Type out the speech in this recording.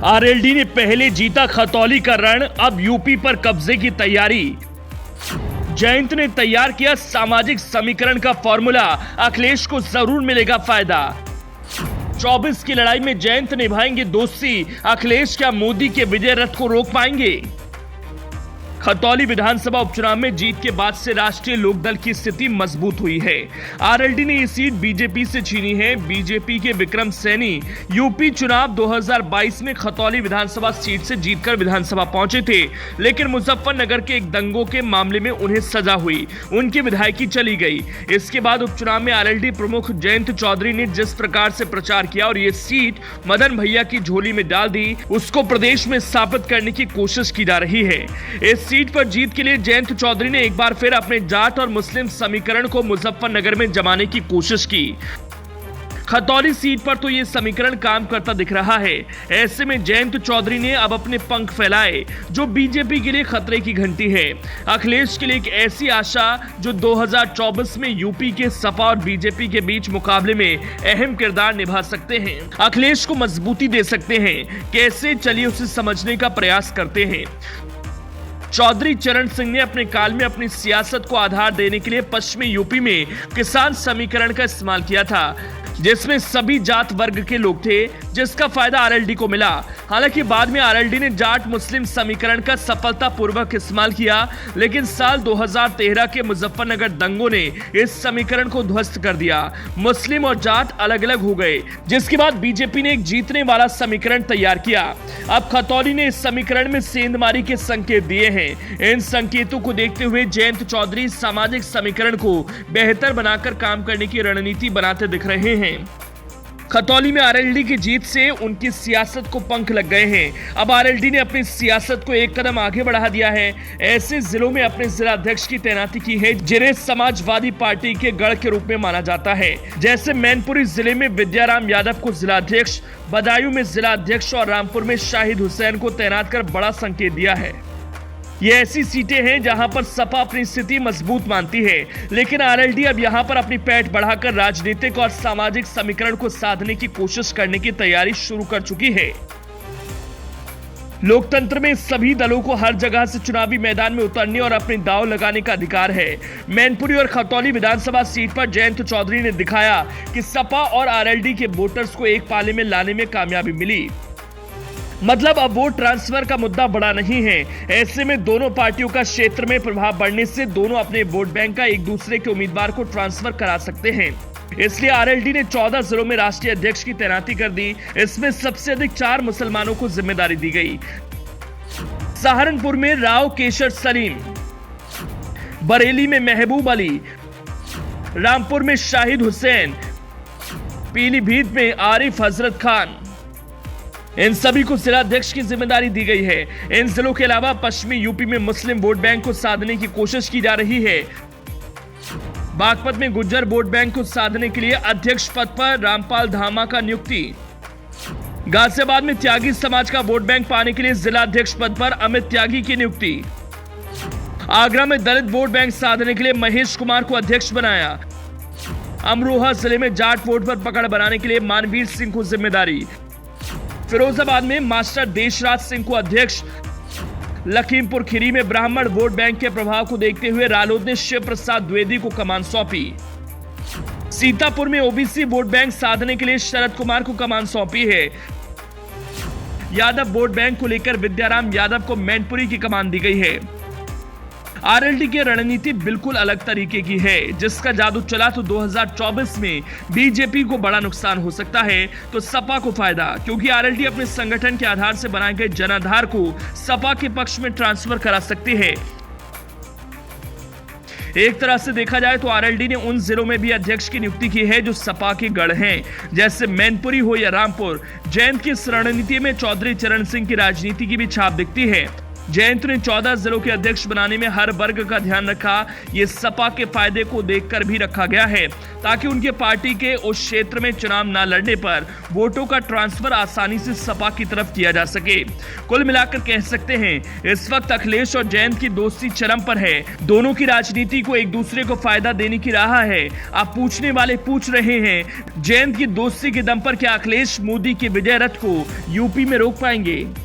RLD ने पहले जीता खतौली का रण, अब यूपी पर कब्जे की तैयारी। जयंत ने तैयार किया सामाजिक समीकरण का फॉर्मूला, अखिलेश को जरूर मिलेगा फायदा। 24 की लड़ाई में जयंत निभाएंगे दोस्ती, अखिलेश क्या मोदी के विजय रथ को रोक पाएंगे? खतौली विधानसभा उपचुनाव में जीत के बाद से राष्ट्रीय लोकदल की स्थिति मजबूत हुई है। आरएलडी ने ये सीट बीजेपी से छीनी है। बीजेपी के विक्रम सैनी यूपी चुनाव 2022 में खतौली विधानसभा सीट से जीतकर विधानसभा पहुंचे थे, लेकिन मुजफ्फरनगर के एक दंगों के मामले में उन्हें सजा हुई, उनकी विधायकी चली गई। इसके बाद उपचुनाव में आरएलडी प्रमुख जयंत चौधरी ने जिस प्रकार से प्रचार किया और ये सीट मदन भैया की झोली में डाल दी, उसको प्रदेश में स्थापित करने की कोशिश की जा रही है। इस सीट पर जीत के लिए जयंत चौधरी ने एक बार फिर अपने जाट और मुस्लिम समीकरण को मुजफ्फरनगर में जमाने की कोशिश की। खतौली सीट पर तो यह समीकरण काम करता दिख रहा है। ऐसे में जयंत चौधरी ने अब अपने पंख फैलाए जो बीजेपी के लिए खतरे की घंटी है। अखिलेश के लिए एक ऐसी आशा जो 2024 में यूपी के सपा और बीजेपी के बीच मुकाबले में अहम किरदार निभा सकते हैं, अखिलेश को मजबूती दे सकते हैं। कैसे, चलिए उसे समझने का प्रयास करते हैं। चौधरी चरण सिंह ने अपने काल में अपनी सियासत को आधार देने के लिए पश्चिमी यूपी में किसान समीकरण का इस्तेमाल किया था, जिसमें सभी जात वर्ग के लोग थे, जिसका फायदा आरएलडी को मिला। हालांकि बाद में आरएलडी ने जाट मुस्लिम समीकरण का सफलतापूर्वक इस्तेमाल किया, लेकिन साल 2013 के मुजफ्फरनगर दंगों ने इस समीकरण को ध्वस्त कर दिया। मुस्लिम और जाट अलग अलग हो गए, जिसके बाद बीजेपी ने एक जीतने वाला समीकरण तैयार किया। अब खतौली ने इस समीकरण में सेंधमारी के संकेत दिए हैं। इन संकेतों को देखते हुए जयंत चौधरी सामाजिक समीकरण को बेहतर बनाकर काम करने की रणनीति बनाते दिख रहे हैं। खतौली में आरएलडी की जीत से उनकी सियासत को पंख लग गए हैं। अब आरएलडी ने अपनी सियासत को एक कदम आगे बढ़ा दिया है। ऐसे जिलों में अपने जिला अध्यक्ष की तैनाती की है जिन्हें समाजवादी पार्टी के गढ़ के रूप में माना जाता है। जैसे मैनपुरी जिले में विद्याराम यादव को जिला अध्यक्ष, बदायूं में जिला अध्यक्ष और रामपुर में शाहिद हुसैन को तैनात कर बड़ा संकेत दिया है। ये ऐसी सीटें हैं जहां पर सपा अपनी स्थिति मजबूत मानती है, लेकिन आरएलडी अब यहां पर अपनी पैठ बढ़ाकर राजनीतिक और सामाजिक समीकरण को साधने की कोशिश करने की तैयारी शुरू कर चुकी है। लोकतंत्र में सभी दलों को हर जगह से चुनावी मैदान में उतरने और अपने दांव लगाने का अधिकार है। मैनपुरी और खतौली विधानसभा सीट पर जयंत चौधरी ने दिखाया कि सपा और आरएलडी के वोटर्स को एक पाले में लाने में कामयाबी मिली। मतलब अब वोट ट्रांसफर का मुद्दा बड़ा नहीं है। ऐसे में दोनों पार्टियों का क्षेत्र में प्रभाव बढ़ने से दोनों अपने वोट बैंक का एक दूसरे के उम्मीदवार को ट्रांसफर करा सकते हैं। इसलिए आरएलडी ने 14 जिलों में राष्ट्रीय अध्यक्ष की तैनाती कर दी। इसमें सबसे अधिक 4 मुसलमानों को जिम्मेदारी दी गई। सहारनपुर में राव केशर सलीम, बरेली में महबूब अली, रामपुर में शाहिद हुसैन, पीलीभीत में आरिफ हजरत खान, इन सभी को जिला अध्यक्ष की जिम्मेदारी दी गई है। इन जिलों के अलावा पश्चिमी यूपी में मुस्लिम वोट बैंक को साधने की कोशिश की जा रही है। बागपत में गुज्जर वोट बैंक को साधने के लिए अध्यक्ष पद पर रामपाल धामा का नियुक्ति। गाजियाबाद में त्यागी समाज का वोट बैंक पाने के लिए जिला अध्यक्ष पद पर अमित त्यागी की नियुक्ति। आगरा में दलित वोट बैंक साधने के लिए महेश कुमार को अध्यक्ष बनाया। अमरोहा जिले में जाट वोट पर पकड़ बनाने के लिए मानवीर सिंह को जिम्मेदारी। फिरोजाबाद में मास्टर देशराज सिंह को अध्यक्ष। लखीमपुर खीरी में ब्राह्मण वोट बैंक के प्रभाव को देखते हुए रालोद ने शिव प्रसाद द्विवेदी को कमान सौंपी। सीतापुर में ओबीसी वोट बैंक साधने के लिए शरद कुमार को कमान सौंपी है। यादव वोट बैंक को लेकर विद्याराम यादव को मैनपुरी की कमान दी गई है। आरएलडी की रणनीति बिल्कुल अलग तरीके की है। जिसका जादू चला तो 2024 में बीजेपी को बड़ा नुकसान हो सकता है तो सपा को फायदा, क्योंकि आरएलडी अपने संगठन के आधार से बनाए गए जनाधार को सपा के पक्ष में ट्रांसफर करा सकती है। एक तरह से देखा जाए तो आरएलडी ने उन जिलों में भी अध्यक्ष की नियुक्ति की है जो सपा के गढ़ हैं, जैसे मैनपुरी हो या रामपुर। जयंत की इस रणनीति में चौधरी चरण सिंह की राजनीति की भी छाप दिखती है। जयंत ने 14 जिलों के अध्यक्ष बनाने में हर वर्ग का ध्यान रखा। ये सपा के फायदे को देखकर भी रखा गया है ताकि उनके पार्टी के उस क्षेत्र में चुनाव न लड़ने पर वोटों का ट्रांसफर आसानी से सपा की तरफ किया जा सके। कुल मिलाकर कह सकते हैं इस वक्त अखिलेश और जयंत की दोस्ती चरम पर है। दोनों की राजनीति को एक दूसरे को फायदा देने की राह है। अब पूछने वाले पूछ रहे हैं, जयंत की दोस्ती के दम पर क्या अखिलेश मोदी के विजय रथ को यूपी में रोक पाएंगे?